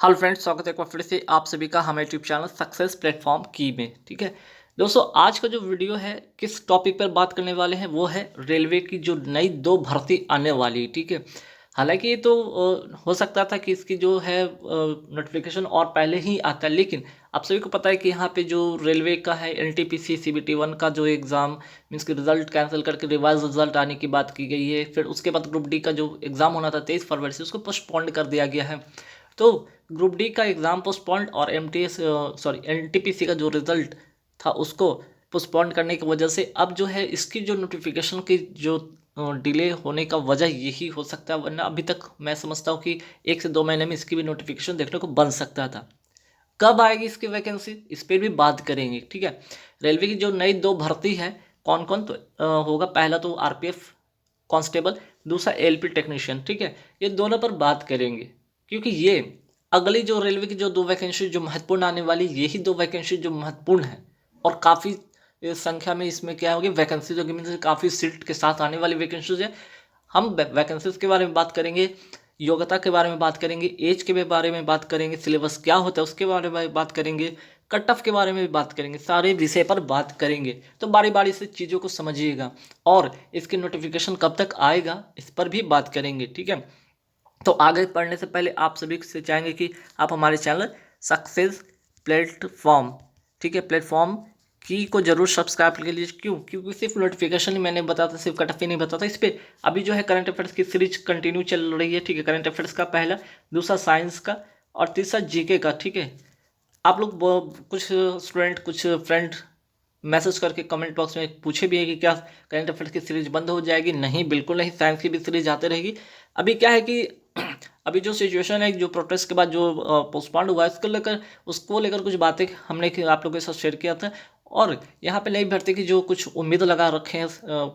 Hello friends, स्वागत है एक बार फिर से आप सभी का हमारे यूट्यूब चैनल सक्सेस प्लेटफॉर्म की में। ठीक है दोस्तों, आज का जो वीडियो है किस टॉपिक पर बात करने वाले हैं वो है रेलवे की जो नई दो भर्ती आने वाली है। ठीक है, हालांकि ये तो हो सकता था कि इसकी जो है नोटिफिकेशन और पहले ही आता है, लेकिन आप सभी को पता है कि यहाँ पे जो रेलवे का है एनटीपीसी सीबीटी 1 का जो एग्ज़ाम मीन्स कि रिजल्ट कैंसिल करके रिवाइज रिजल्ट आने की बात की गई है। फिर उसके बाद ग्रुप डी का जो एग्ज़ाम होना था 23 फरवरी से, उसको पोस्टपोन्ड कर दिया गया है। तो ग्रुप डी का एग्ज़ाम पोस्टपोन्ड और एनटीपीसी का जो रिजल्ट था उसको पोस्टपोन्ड करने की वजह से अब जो है इसकी जो नोटिफिकेशन की जो डिले होने का वजह यही हो सकता है, वरना अभी तक मैं समझता हूँ कि 1 से 2 महीने में इसकी भी नोटिफिकेशन देखने को बन सकता था। कब आएगी इसकी वैकेंसी, इस पर भी बात करेंगे। ठीक है, रेलवे की जो नई दो भर्ती है कौन कौन तो होगा, पहला तो आरपीएफ कांस्टेबल, दूसरा एलपी टेक्नीशियन। ठीक है, ये दोनों पर बात करेंगे क्योंकि ये अगली जो रेलवे की जो दो वैकेंसी जो महत्वपूर्ण आने वाली, यही दो वैकेंसी जो महत्वपूर्ण है और काफ़ी संख्या में इसमें क्या होगी वैकेंसी जो मीन काफ़ी सीट के साथ आने वाली वैकेंसीज है। हम वैकेंसीज के बारे में बात करेंगे, योग्यता के बारे में बात करेंगे, एज के बारे में बात करेंगे, सिलेबस क्या होता है उसके बारे में बात करेंगे, कट ऑफ के बारे में भी बात करेंगे, सारे विषय पर बात करेंगे। तो बारी बारी से चीज़ों को समझिएगा और इसकी नोटिफिकेशन कब तक आएगा इस पर भी बात करेंगे। ठीक है, तो आगे पढ़ने से पहले आप सभी से चाहेंगे कि आप हमारे चैनल सक्सेस प्लेटफॉर्म, ठीक है, प्लेटफॉर्म की को जरूर सब्सक्राइब कर लीजिए। क्यों? क्योंकि सिर्फ नोटिफिकेशन ही मैंने बताता, सिर्फ कट ऑफ ही नहीं बताता। इस पर अभी जो है करंट अफेयर्स की सीरीज कंटिन्यू चल रही है। ठीक है, करंट अफेयर्स का पहला, दूसरा साइंस का और तीसरा जीके का। ठीक है, आप लोग कुछ स्टूडेंट कुछ फ्रेंड मैसेज करके कमेंट बॉक्स में पूछे भी है कि क्या करंट अफेयर्स की सीरीज बंद हो जाएगी। नहीं, बिल्कुल नहीं, साइंस की भी सीरीज आते रहेगी। अभी क्या है कि अभी जो सिचुएशन है, जो प्रोटेस्ट के बाद जो पोस्टपोन्ड हुआ है उसको लेकर कुछ बातें हमने आप लोगों के साथ शेयर किया था। और यहाँ पे नई भर्ती की जो कुछ उम्मीद लगा रखे हैं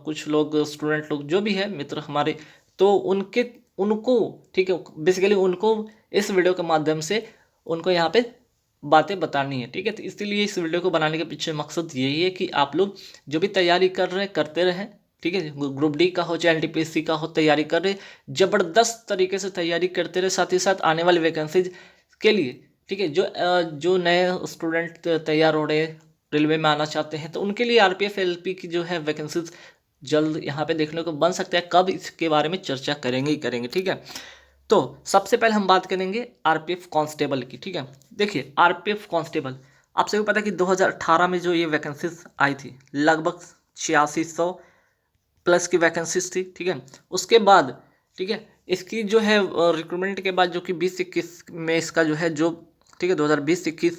कुछ लोग, स्टूडेंट लोग जो भी है मित्र हमारे, तो उनको ठीक है, बेसिकली उनको इस वीडियो के माध्यम से उनको यहाँ पे बातें बतानी है। ठीक है, तो इसलिए इस वीडियो को बनाने के पीछे मकसद यही है कि आप लोग जो भी तैयारी कर रहे हैं करते रहें। ठीक है, ग्रुप डी का हो चाहे एनटीपीसी का हो, तैयारी कर रहे जबरदस्त तरीके से तैयारी करते रहे, साथ ही साथ आने वाली वैकेंसीज के लिए। ठीक है, जो नए स्टूडेंट तैयार हो रहे हैं, रेलवे में आना चाहते हैं, तो उनके लिए आरपीएफ एलपी की जो है वैकेंसीज जल्द यहाँ पे देखने को बन सकता है। कब, इसके बारे में चर्चा करेंगे ही करेंगे। ठीक है, तो सबसे पहले हम बात करेंगे आरपीएफ कांस्टेबल की। ठीक है, देखिए आरपीएफ कांस्टेबल, आप सभी को पता है कि 2018 में जो ये वैकेंसीज आई थी लगभग 8600 प्लस की वैकेंसीज थी। ठीक है, उसके बाद ठीक है इसकी जो है रिक्रूटमेंट के बाद जो कि 2021 में इसका जो है जो, ठीक है, 2020-21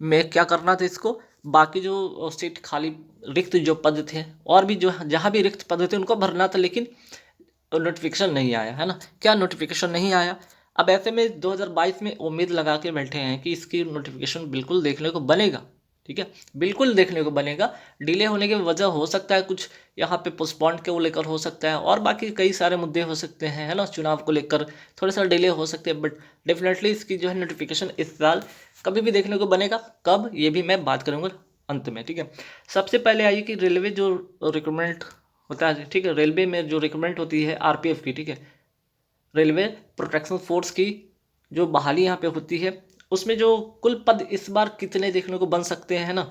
में क्या करना था इसको, बाकी जो सीट खाली रिक्त जो पद थे और भी जो जहाँ भी रिक्त पद थे उनको भरना था, लेकिन नोटिफिकेशन नहीं आया है ना। क्या नोटिफिकेशन नहीं आया? अब ऐसे में 2022 में उम्मीद लगा के बैठे हैं कि इसकी नोटिफिकेशन बिल्कुल देखने को बनेगा। ठीक है, बिल्कुल देखने को बनेगा। डिले होने की वजह हो सकता है कुछ यहाँ पे पोस्टपोन्ड के वो लेकर हो सकता है, और बाकी कई सारे मुद्दे हो सकते हैं, है ना, चुनाव को लेकर थोड़ा सा डिले हो सकते हैं, बट डेफिनेटली इसकी जो है नोटिफिकेशन इस साल कभी भी देखने को बनेगा। कब, ये भी मैं बात करूँगा अंत में। ठीक है, सबसे पहले आइए कि रेलवे जो रिक्रूटमेंट होता है, ठीक है, रेलवे में जो रिक्रूटमेंट होती है आरपीएफ की, ठीक है, रेलवे प्रोटेक्शन फोर्स की जो बहाली यहाँ पे होती है, उसमें जो कुल पद इस बार कितने देखने को बन सकते हैं ना,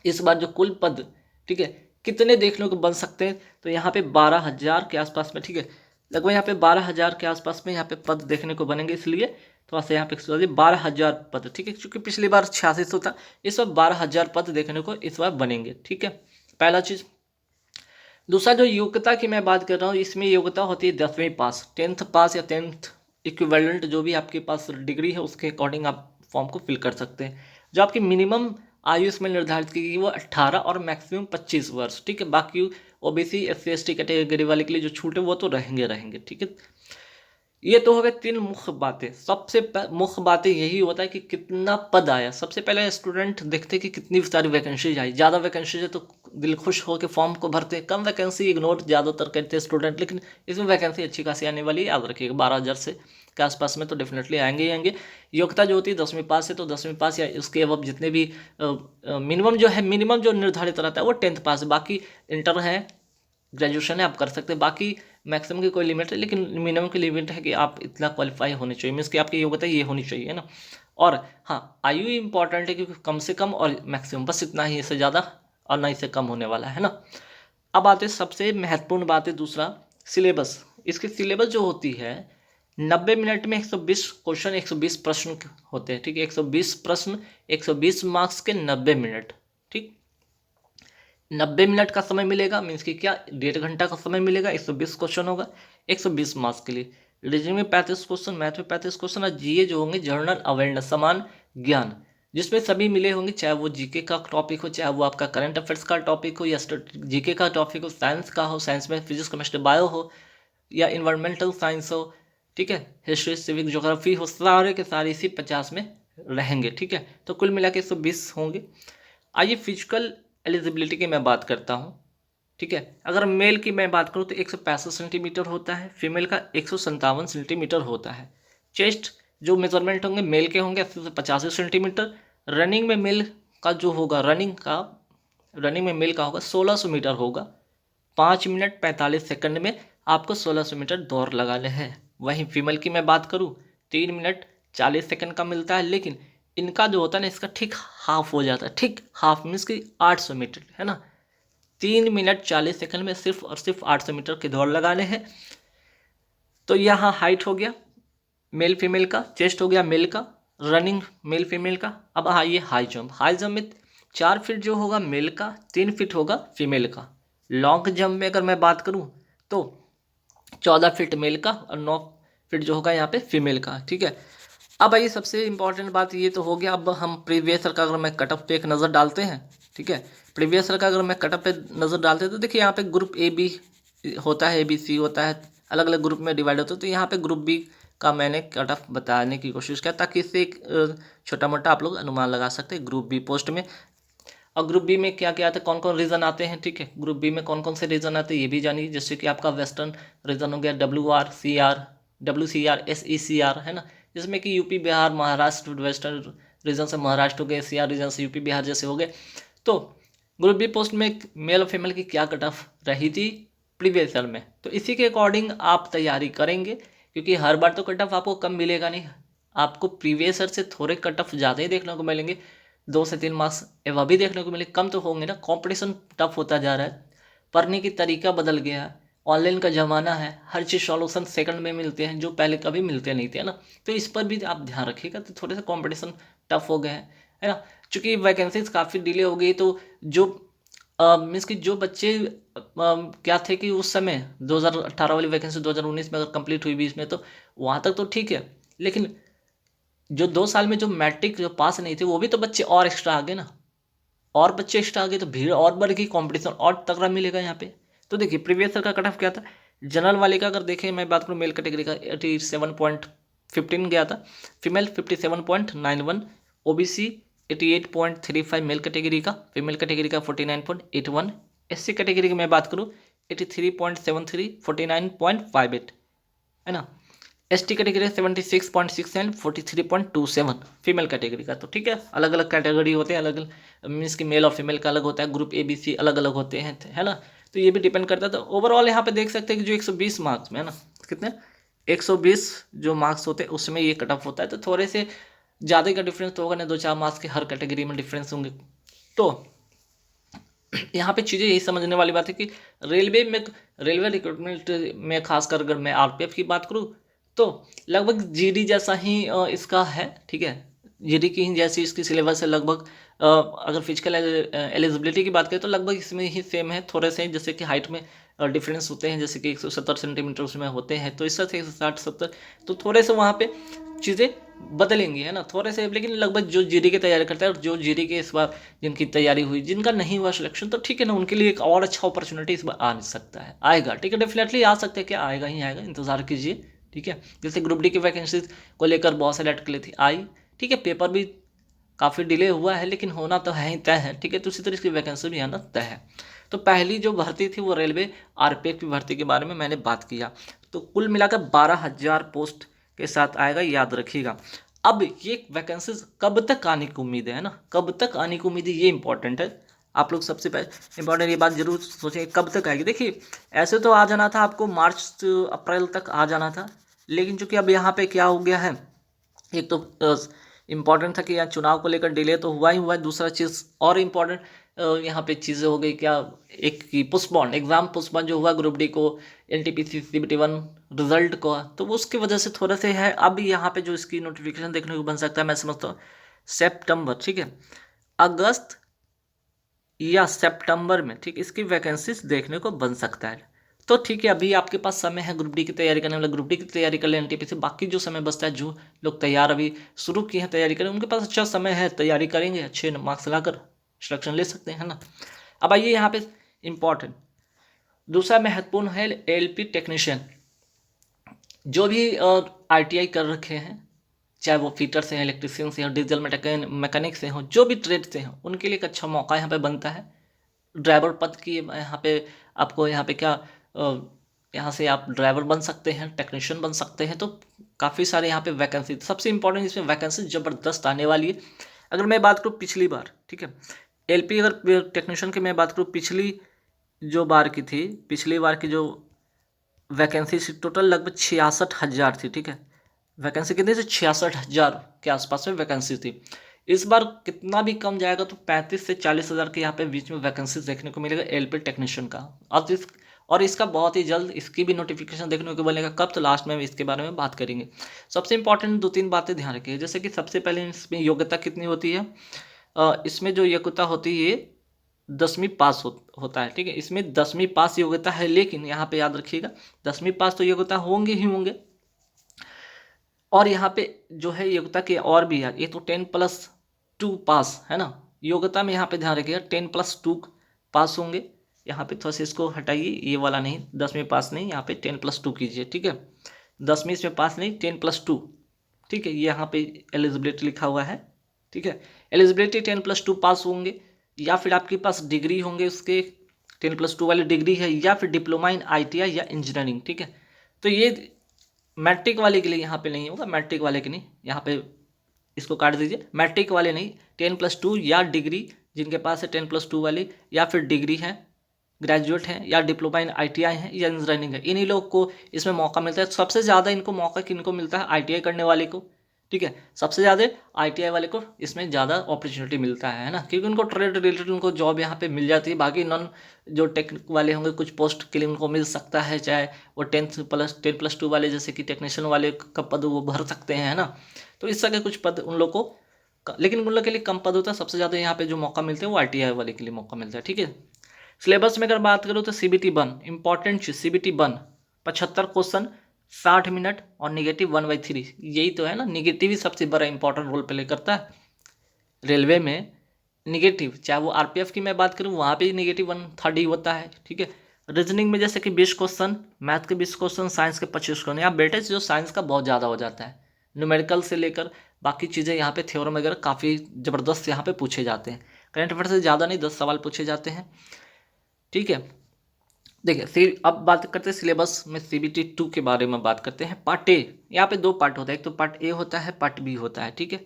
इस बार जो कुल पद, ठीक है, कितने देखने को बन सकते हैं, तो यहाँ पे 12,000 के आसपास में, ठीक है, लगभग यहाँ पे 12,000 के आसपास में यहाँ पे पद देखने को बनेंगे। इसलिए थोड़ा सा यहाँ पे 12,000 पद, ठीक है, क्योंकि पिछली बार 8600 था, इस बार 12,000 पद देखने को इस बार बनेंगे। ठीक है, पहला चीज़। दूसरा जो योग्यता की मैं बात कर रहा हूँ, इसमें योग्यता होती है 10वीं पास, 10th पास या 10th इक्विवेलेंट जो भी आपके पास डिग्री है उसके अकॉर्डिंग आप फॉर्म को फिल कर सकते हैं। जो आपकी मिनिमम आयु इसमें निर्धारित की गई वो 18 और मैक्सिमम 25 वर्ष। ठीक है, बाकी ओबीसी एससी एसटी कैटेगरी वाले के लिए जो छूट है वो तो रहेंगे रहेंगे। ठीक है, ये तो हो गए 3 मुख्य बातें। सबसे मुख्य बातें यही होता है कि कितना पद आया। सबसे पहले स्टूडेंट देखते कि कितनी सारी वैकेंसीज आई, ज़्यादा वैकेंसीज है तो दिल खुश हो के फॉर्म को भरते, कम वैकेंसी इग्नोर ज़्यादातर करते स्टूडेंट, लेकिन इसमें वैकेंसी अच्छी खासी आने वाली है, याद रखिएगा 12,000 से के आसपास में तो डेफिनेटली आएंगे ही आएंगे। योग्यता जो होती है 10वीं पास है, तो 10वीं पास या उसके अब जितने भी मिनिमम जो है, मिनिमम जो निर्धारित रहता है वो 10th पास है, बाकी इंटर है, ग्रेजुएशन है, आप कर सकते हैं। बाकी मैक्सिमम की कोई लिमिट है, लेकिन मिनिमम की लिमिट है कि आप इतना क्वालिफाई होने चाहिए, मीन्स कि आपकी योग्यता ये होनी चाहिए, है ना। और हाँ, आयु इंपॉर्टेंट है क्योंकि कम से कम और मैक्सिमम, बस इतना ही, इससे ज़्यादा और ना इससे कम होने वाला है ना। अब आते हैं सबसे महत्वपूर्ण बात है दूसरा, सिलेबस। इसकी सिलेबस जो होती है 90 मिनट में 120 क्वेश्चन, 120 प्रश्न होते हैं, ठीक है। 120 प्रश्न, 120 मार्क्स के 90 मिनट, ठीक। 90 मिनट का समय मिलेगा, मीन्स कि क्या, 1.5 घंटा का समय मिलेगा। 120 क्वेश्चन होगा 120 मार्क्स के लिए। रीजनिंग में 35 क्वेश्चन, मैथ में 35 क्वेश्चन, और जीए जो होंगे जनरल अवेयरनेस, समान ज्ञान, जिसमें सभी मिले होंगे, चाहे वो जीके का टॉपिक हो, चाहे वो आपका करंट अफेयर्स का टॉपिक हो, या जीके का टॉपिक हो, साइंस का हो, साइंस में फिजिक्स केमिस्ट्री बायो हो, या इन्वायरमेंटल साइंस हो, ठीक है, हिस्ट्री सिविक ज्योग्राफी हो, सारे के सारे इसी 50 में रहेंगे, ठीक है। तो कुल मिला के 120 होंगे। आइए फिजिकल एलिजिबिलिटी की मैं बात करता हूँ, ठीक है। अगर मेल की मैं बात करूँ तो 165 सेंटीमीटर होता है, फीमेल का 157 सेंटीमीटर होता है। चेस्ट जो मेजरमेंट होंगे मेल के होंगे 80 से 85 सेंटीमीटर। रनिंग में मेल का जो होगा, रनिंग में मेल का होगा 1600 मीटर होगा। 5 मिनट 45 सेकंड में आपको 1600 मीटर दौड़ लगाने हैं। वहीं फीमेल की मैं बात करूँ 3 मिनट 40 सेकंड का मिलता है, लेकिन इनका जो होता है ना, इसका ठीक हाफ हो जाता है, ठीक हाफ मीन्स की 800 मीटर, है ना। 3 मिनट 40 सेकंड में सिर्फ और सिर्फ 800 मीटर की दौड़ लगाने हैं। तो यहाँ हाइट हो गया मेल फीमेल का, चेस्ट हो गया मेल का, रनिंग मेल फीमेल का। अब आइए हाई जंप। हाई जंप में 4 फीट जो होगा मेल का, 3 फीट होगा फीमेल का। लॉन्ग जंप में अगर मैं बात करूँ तो 14 फीट मेल का और 9 फीट जो होगा यहाँ पे फीमेल का, ठीक है। अब आइए सबसे इंपॉर्टेंट बात ये तो हो गया। अब हम प्रीवियस ईयर का अगर मैं कटअप पे एक नज़र डालते हैं, ठीक है। प्रीवियस ईयर का अगर मैं कटअप पे नज़र डालते हैं तो देखिए यहाँ पे ग्रुप ए बी होता है, ए बी सी होता है, अलग अलग ग्रुप में डिवाइड होता है। तो यहाँ पे ग्रुप बी का मैंने कट ऑफ बताने की कोशिश किया ताकि इससे एक छोटा मोटा आप लोग अनुमान लगा सकते हैं ग्रुप बी पोस्ट में। और ग्रुप बी में क्या क्या आता है, कौन कौन रीजन आते हैं, ठीक है। ग्रुप बी में कौन कौन से रीजन आते हैं ये भी जानिए, जैसे कि आपका वेस्टर्न रीजन हो गया, WRCR, है ना, जिसमें कि UP Bihar Maharashtra, western region से महाराष्ट्र हो गए, CR रीजन से यूपी बिहार जैसे हो गए। तो ग्रुप बी पोस्ट में मेल और फीमेल की क्या कट ऑफ रही थी प्रीवियस ईयर में, तो इसी के अकॉर्डिंग आप तैयारी करेंगे, क्योंकि हर बार तो कट ऑफ आपको कम मिलेगा नहीं। आपको प्रीवियस ईयर से थोड़े कट ऑफ ज़्यादा ही देखने को मिलेंगे, 2 से 3 मार्क्स एवं भी देखने को मिले, कम तो होंगे ना। कंपटीशन टफ होता जा रहा है, पढ़ने की तरीका बदल गया है, ऑनलाइन का ज़माना है, हर चीज़ सॉल्यूशन सेकंड में मिलते हैं जो पहले कभी मिलते नहीं थे, है ना। तो इस पर भी आप ध्यान रखिएगा। तो थोड़े से कंपटीशन टफ हो गए हैं, है ना। चूँकि वैकेंसीज काफ़ी डिले हो गई, तो जो मीन्स कि जो बच्चे क्या थे कि उस समय 2018 वाली वैकेंसी 2019 में अगर कंप्लीट हुई 20 में, तो वहाँ तक तो ठीक है, लेकिन जो 2 साल में जो मैट्रिक जो पास नहीं थे वो भी तो बच्चे और एक्स्ट्रा आ गए ना, और बच्चे एक्स्ट्रा आ गए, तो भीड़ और बढ़ गई, कॉम्पिटिशन और तगड़ा मिलेगा यहाँ पे। तो देखिए प्रीवियस ईयर का कट ऑफ क्या था, जनरल वाले का अगर देखें मैं बात करूँ मेल कैटेगरी का 87.15 गया था, फीमेल 57.91, OBC 88.35 मेल कैटेगरी का, फीमेल कैटेगरी का 49.81, SC कैटेगरी की मैं बात करूँ 83.73, 49.58, है ना। ST category 76.6 and 43.27 female category का। तो ठीक है, अलग अलग कैटेगरी होते हैं, अलग अलग मीन्स कि मेल और फीमेल का अलग होता है, ग्रुप ABC अलग अलग होते हैं, है ना। तो ये भी डिपेंड करता है। तो ओवरऑल यहाँ पे देख सकते हैं कि जो 120 मार्क्स में है ना, कितने 120 जो मार्क्स होते हैं उसमें ये कट ऑफ होता है। तो थोड़े से ज़्यादा का डिफरेंस तो होगा ना, 2-4 मार्क्स के हर कैटेगरी में डिफरेंस होंगे। तो यहाँ पे चीज़ें यही समझने वाली बात है कि रेलवे रिक्रूटमेंट में खासकर अगर मैं RPF की बात करूँ तो लगभग GD जैसा ही इसका है, ठीक है। GD की ही जैसी इसकी सिलेबस है लगभग। अगर फिजिकल एलिजिबिलिटी की बात करें तो लगभग इसमें ही सेम है, थोड़े से जैसे कि हाइट में डिफरेंस होते हैं, जैसे कि 170 सेंटीमीटर उसमें होते हैं, तो इस तरह से 160-70, तो थोड़े से वहाँ पे चीज़ें बदलेंगी, है ना, थोड़े से। लेकिन लगभग जो GD की तैयारी करता है और जो GD के इस बार जिनकी तैयारी हुई, जिनका नहीं हुआ सिलेक्शन, तो ठीक है ना, उनके लिए एक और अच्छा अपॉर्चुनिटी इस बार आ नहीं सकता है, आएगा, ठीक है, डेफिनेटली आ सकते हैं, क्या आएगा ही आएगा, इंतजार कीजिए, ठीक है। जैसे ग्रुप D की वैकेंसीज को लेकर बहुत सारे अटकलें थी, आई, ठीक है, पेपर भी काफ़ी डिले हुआ है लेकिन होना तो है ही तय है, ठीक है। तो उसी तरह इसकी वैकेंसी भी आना तय है। तो पहली जो भर्ती थी वो रेलवे RPF की भर्ती के बारे में मैंने बात किया। तो कुल मिलाकर 12,000 पोस्ट के साथ आएगा, याद रखिएगा। अब ये वैकेंसीज कब तक आने की उम्मीद है ना, कब तक आने की उम्मीद है, ये इंपॉर्टेंट है। आप लोग सबसे पहले इंपॉर्टेंट ये बात जरूर सोचें कब तक आएगी। देखिए ऐसे तो आ जाना था आपको मार्च अप्रैल तक आ जाना था, लेकिन चूंकि अब यहाँ पे क्या हो गया है, एक तो इम्पॉर्टेंट था कि यहाँ चुनाव को लेकर डिले तो हुआ ही हुआ है, दूसरा चीज़ और इम्पॉर्टेंट यहाँ पे चीज़ें हो गई क्या, एक की पोस्टपोन एग्जाम पोस्टपोन जो हुआ ग्रुप डी को, एनटीपीसी CBT 1 रिजल्ट को, तो वो उसकी वजह से थोड़ा से है। अब यहाँ पे जो इसकी नोटिफिकेशन देखने को बन सकता है, मैं समझता हूँ सितंबर, ठीक है, अगस्त या सितंबर में, ठीक, इसकी वैकेंसीज देखने को बन सकता है। तो ठीक है, अभी आपके पास समय है ग्रुप डी की तैयारी करने वाला, ग्रुप डी की तैयारी कर ले एनटीपीसी। बाकी जो समय बचता है, जो लोग तैयार अभी शुरू किए हैं तैयारी करें, उनके पास अच्छा समय है, तैयारी करेंगे, अच्छे मार्क्स लाकर सिलेक्शन ले सकते हैं, है ना। अब आइए यहाँ पे इम्पॉर्टेंट दूसरा महत्वपूर्ण है एलपी टेक्नीशियन। जो भी ITI कर रखे हैं, चाहे वो फिटर से हैं, इलेक्ट्रिशियन से हैं, डीजल मैकेनिक से हों, जो भी ट्रेड से हों, उनके लिए एक अच्छा मौका यहाँ पे बनता है। ड्राइवर पद की यहाँ पे आपको यहाँ पे क्या यहाँ से आप ड्राइवर बन सकते हैं, टेक्नीशियन बन सकते हैं। तो काफ़ी सारे यहाँ पे वैकेंसी, सबसे इंपॉर्टेंट इसमें वैकेंसी ज़बरदस्त आने वाली है। अगर मैं बात करूँ पिछली बार, ठीक है, LP अगर टेक्नीशियन की मैं बात करूँ पिछली जो बार की थी, पिछली बार की जो वैकेंसी टोटल लगभग 66,000 थी, ठीक है। वैकेंसी कितनी थी? 66,000 के आसपास में वैकेंसी थी। इस बार कितना भी कम जाएगा तो 35 से 40,000 के यहाँ पे बीच में वैकेंसी देखने को मिलेगा LP टेक्नीशियन का। और इसका बहुत ही जल्द इसकी भी नोटिफिकेशन देखने को मिलेगा। कब? तो लास्ट में इसके बारे में बात करेंगे। सबसे इंपॉर्टेंट 2-3 बातें ध्यान रखिए, जैसे कि सबसे पहले इसमें योग्यता कितनी होती है। इसमें जो योग्यता होती है 10वीं पास होता है, ठीक है। इसमें 10वीं पास योग्यता है, लेकिन यहाँ पे याद रखिएगा 10वीं पास तो योग्यता होंगे ही होंगे, और यहाँ पे जो है योग्यता के और भी है, ये तो 10+2 पास है ना। योग्यता में यहाँ पे ध्यान रखिएगा 10+2 पास होंगे। यहाँ पे थोड़ा सा इसको हटाइए, ये वाला नहीं, 10वीं पास नहीं, यहाँ पे 10+2 कीजिए, ठीक है। 10वीं इसमें पास नहीं, 10+2, ठीक है। यहाँ पे एलिजिबिलिटी लिखा हुआ है, ठीक है। एलिजिबिलिटी 10+2 पास होंगे, या फिर आपके पास डिग्री होंगे उसके 10+2 वाली डिग्री है, या फिर डिप्लोमा इन ITI या इंजीनियरिंग, ठीक है। तो ये मैट्रिक वाले के लिए यहाँ पे नहीं होगा, मैट्रिक वाले के नहीं, यहाँ पे इसको काट दीजिए, मैट्रिक वाले नहीं, 10+2 या डिग्री जिनके पास है 10+2 वाली, या फिर डिग्री है, ग्रेजुएट हैं, या डिप्लोमा इन ITI है या इंजीनियरिंग है, इन्हीं लोग को इसमें मौका मिलता है। सबसे ज़्यादा इनको मौका किनको मिलता है? ITI करने वाले को, ठीक है। सबसे ज़्यादा ITI वाले को इसमें ज़्यादा अपॉर्चुनिटी मिलता है ना, क्योंकि उनको ट्रेड रिलेटेड उनको जॉब यहाँ पे मिल जाती है। बाकी नॉन जो टेक वाले होंगे कुछ पोस्ट के लिए उनको मिल सकता है, चाहे वो 10+2 वाले जैसे कि टेक्नीशियन वाले का पद वो भर सकते हैं, है ना। तो इस तरह के कुछ पद उन लोग को, लेकिन उन लोग के लिए कम पद होता है। सबसे ज़्यादा यहाँ पे जो मौका मिलते हैं वो ITI वाले के लिए मौका मिलता है, ठीक है। सिलेबस में अगर बात करूँ तो CBT 1 इंपॉर्टेंट चीज, CBT 1 75 क्वेश्चन 60 मिनट और -1/3, यही तो है ना। निगेटिव ही सबसे बड़ा इंपॉर्टेंट रोल प्ले करता है रेलवे में। निगेटिव चाहे वो RPF की मैं बात करूँ, वहाँ पे -1/3 ही होता है, ठीक है। रीजनिंग में जैसे कि 20 क्वेश्चन, मैथ के 20 क्वेश्चन, साइंस के 25 क्वेश्चन। यहाँ बेटे जो साइंस का बहुत ज़्यादा हो जाता है, न्यूमेरिकल से लेकर बाकी चीज़ें यहाँ पे थ्योरम वगैरह काफ़ी ज़बरदस्त यहाँ पे पूछे जाते हैं। करंट अफेयर से ज़्यादा नहीं, 10 सवाल पूछे जाते हैं, ठीक है। देखिए अब बात करते हैं सिलेबस में CBT 2 के बारे में बात करते हैं। पार्ट A, यहाँ पे 2 पार्ट होता है, एक तो पार्ट A होता है, पार्ट B होता है, ठीक है।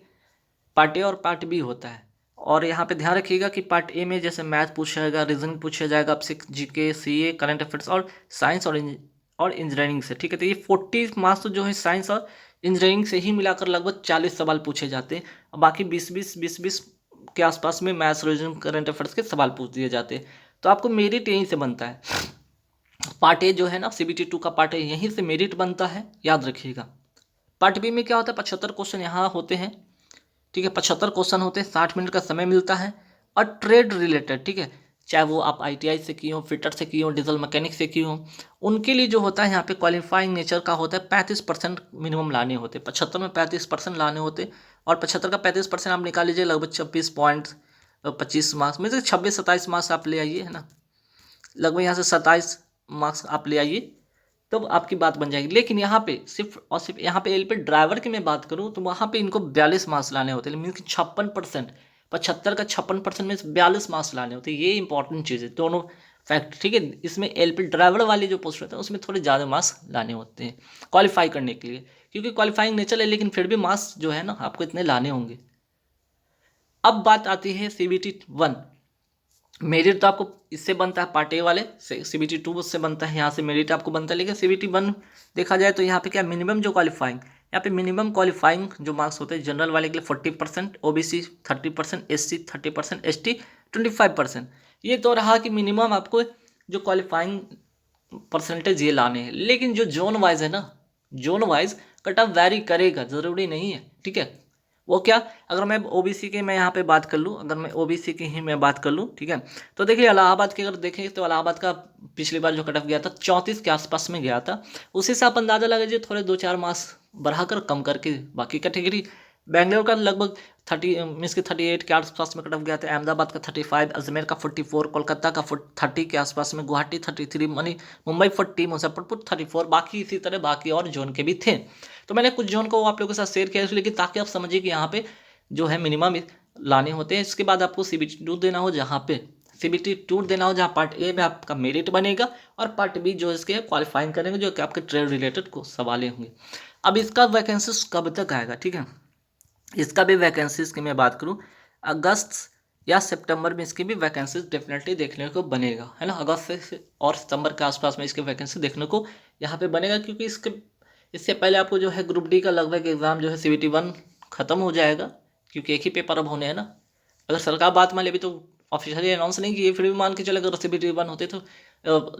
पार्ट A और पार्ट B होता है, और यहाँ पे ध्यान रखिएगा कि पार्ट A में जैसे मैथ पूछा जाएगा, रीजनिंग पूछा जाएगा, आपसे GK CA करंट अफेयर्स और साइंस और इंजीनियरिंग से, ठीक है। तो ये 40 मार्क्स तो जो है साइंस और इंजीनियरिंग से ही मिलाकर लगभग 40 सवाल पूछे जाते हैं। बाकी 20-20 के आसपास में मैथ्स, रीजनिंग, करंट अफेयर्स के सवाल पूछ दिए जाते हैं। तो आपको मेरिट यहीं से बनता है। पार्ट A जो है ना CBT 2 का पार्ट A, यहीं से मेरिट बनता है, याद रखिएगा। पार्ट B में क्या होता है? 75 क्वेश्चन यहाँ होते हैं, ठीक है। 75 क्वेश्चन होते हैं, 60 मिनट का समय मिलता है, और ट्रेड रिलेटेड, ठीक है। चाहे वो आप ITI से की हो, फिटर से की हो, डीजल मैकेनिक से की हो, उनके लिए जो होता है यहाँ पे क्वालिफाइंग नेचर का होता है। 35% मिनिमम लाने होते, 75 में 35% लाने होते, और 75 का 35% आप निकाल लीजिए, लगभग 26 मार्क्स में से 26-27 मार्क्स आप ले आइए, है ना। लगभग यहाँ से 27 मार्क्स आप ले आइए, तब आपकी बात बन जाएगी। लेकिन यहाँ पे सिर्फ और सिर्फ यहाँ पे LP ड्राइवर की मैं बात करूँ तो वहाँ पे इनको 42 मार्क्स लाने होते हैं, मीन कि 56%, 75 का 56% में 42 मार्क्स लाने होते हैं। ये इंपॉर्टेंट चीज़ है, दोनों फैक्ट, ठीक है। इसमें LP ड्राइवर वाले जो पोस्ट होते हैं उसमें थोड़े ज़्यादा मार्क्स लाने होते हैं क्वालिफाई करने के लिए, क्योंकि क्वालिफाइंग नेचर है, लेकिन फिर भी मार्क्स जो है ना आपको इतने लाने होंगे। अब बात आती है CBT 1, मेरिट तो आपको इससे बनता है पार्ट ए वाले से, CBT 2 उससे बनता है, यहाँ से मेरिट आपको बनता है। लेकिन CBT 1 देखा जाए तो यहाँ पे क्या मिनिमम जो क्वालिफाइंग, यहाँ पे मिनिमम क्वालिफाइंग जो मार्क्स होते हैं जनरल वाले के लिए 40%, OBC 30%, SC 30%, ST 25%। ये तो रहा कि मिनिमम आपको जो क्वालिफाइंग परसेंटेज ये लाने हैं। लेकिन जो जोन वाइज है ना, zone wise cut off vary करेगा, ज़रूरी नहीं है, ठीक है। वो क्या, अगर मैं OBC की मैं यहाँ पे बात कर लूँ, अगर मैं OBC की ही मैं बात कर लूँ, ठीक है, तो देखिए इलाहाबाद की अगर देखें तो इलाहाबाद का पिछली बार जो कट ऑफ गया था 34 के आसपास में गया था। उसी से आप अंदाज़ा लगाइए, थोड़े 2-4 मार्क्स बढ़ाकर कम करके बाकी कैटेगरी। बेंगलोर का लगभग 30 मीन्स के 38 के आसपास में कट ऑफ गया था, अहमदाबाद का 35, अजमेर का 44, कोलकाता का 30 के आसपास में, गुवाहाटी 33, मुंबई 40, मुजफ्फरपुर 34, बाकी इसी तरह बाकी और जोन के भी थे। तो मैंने कुछ जोन को आप लोगों के साथ शेयर किया इसलिए कि ताकि आप समझिए कि यहाँ पे जो है मिनिमम लाने होते हैं। इसके बाद आपको CBT 2 देना हो, जहाँ पे CBT 2 देना हो, जहाँ पार्ट ए में आपका मेरिट बनेगा और पार्ट बी जो इसके क्वालिफाइंग करेंगे, जो कि आपके ट्रेड रिलेटेड को सवाल होंगे। अब इसका वैकेंसीज कब तक आएगा, ठीक है, इसका भी वैकेंसीज की मैं बात करूँ, अगस्त या सितंबर में इसकी भी वैकेंसीज डेफिनेटली देखने को बनेगा, है ना। अगस्त से और सितंबर के आसपास में इसके वैकेंसी देखने को यहाँ पे बनेगा, क्योंकि इससे पहले आपको जो है ग्रुप डी का लगभग एग्ज़ाम जो है CBT 1 ख़त्म हो जाएगा, क्योंकि एक ही पेपर अब होने हैं ना। अगर सरकार बात मान ले, अभी तो ऑफिशियली अनाउंस नहीं किए, फिर भी मान के चले अगर CBT 1 होते तो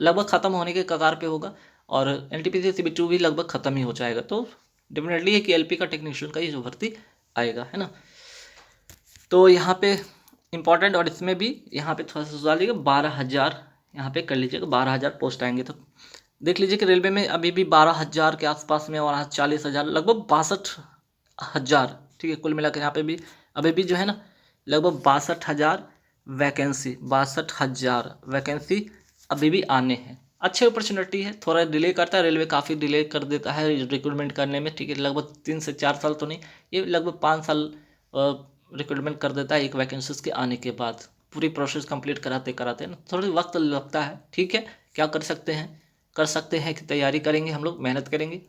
लगभग ख़त्म होने के कगार पे होगा, और NTPC CBT 2 भी लगभग ख़त्म ही हो जाएगा। तो डेफिनेटली है कि LP का टेक्नीशियन का ही जो भर्ती आएगा, है ना। तो यहाँ पे इम्पॉर्टेंट, और इसमें भी यहाँ पे थोड़ा सा सुधार लीजिएगा, 12,000 यहाँ पे कर लीजिएगा, 12,000 पोस्ट आएंगे। तो देख लीजिए कि रेलवे में अभी भी 12,000 के आसपास में, और 40,000 लगभग 62,000, ठीक है, कुल मिलाकर यहाँ पे भी अभी भी जो है ना लगभग 62,000 वैकेंसी, 62,000 वैकेंसी अभी भी आने हैं। अच्छी अपॉर्चुनिटी है, थोड़ा डिले करता है रेलवे, काफ़ी डिले कर देता है रिक्रूटमेंट करने में, ठीक है, लगभग 3 से 4 साल तो नहीं, ये लगभग 5 साल रिक्रूटमेंट कर देता है एक वैकेंसीज के आने के बाद। पूरी प्रोसेस कंप्लीट कराते कराते ना थोड़ा वक्त लगता है, ठीक है। क्या कर सकते हैं कि तैयारी करेंगे, हम लोग मेहनत करेंगे,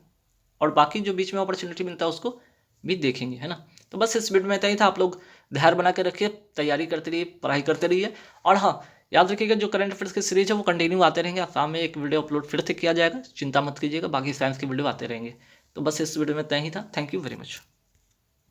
और बाकी जो बीच में अपॉर्चुनिटी मिलता है उसको भी देखेंगे, है ना। तो बस इस वीडियो में इतना ही था। आप लोग धैर्य बना के रखिए, तैयारी करते रहिए, पढ़ाई करते रहिए, और हाँ, याद रखिएगा जो करंट अफेयर्स की सीरीज है वो कंटिन्यू आते रहेंगे। आसाम में एक वीडियो अपलोड फिर से किया जाएगा, चिंता मत कीजिएगा, बाकी साइंस की वीडियो आते रहेंगे। तो बस इस वीडियो में इतना ही था। Thank you very much.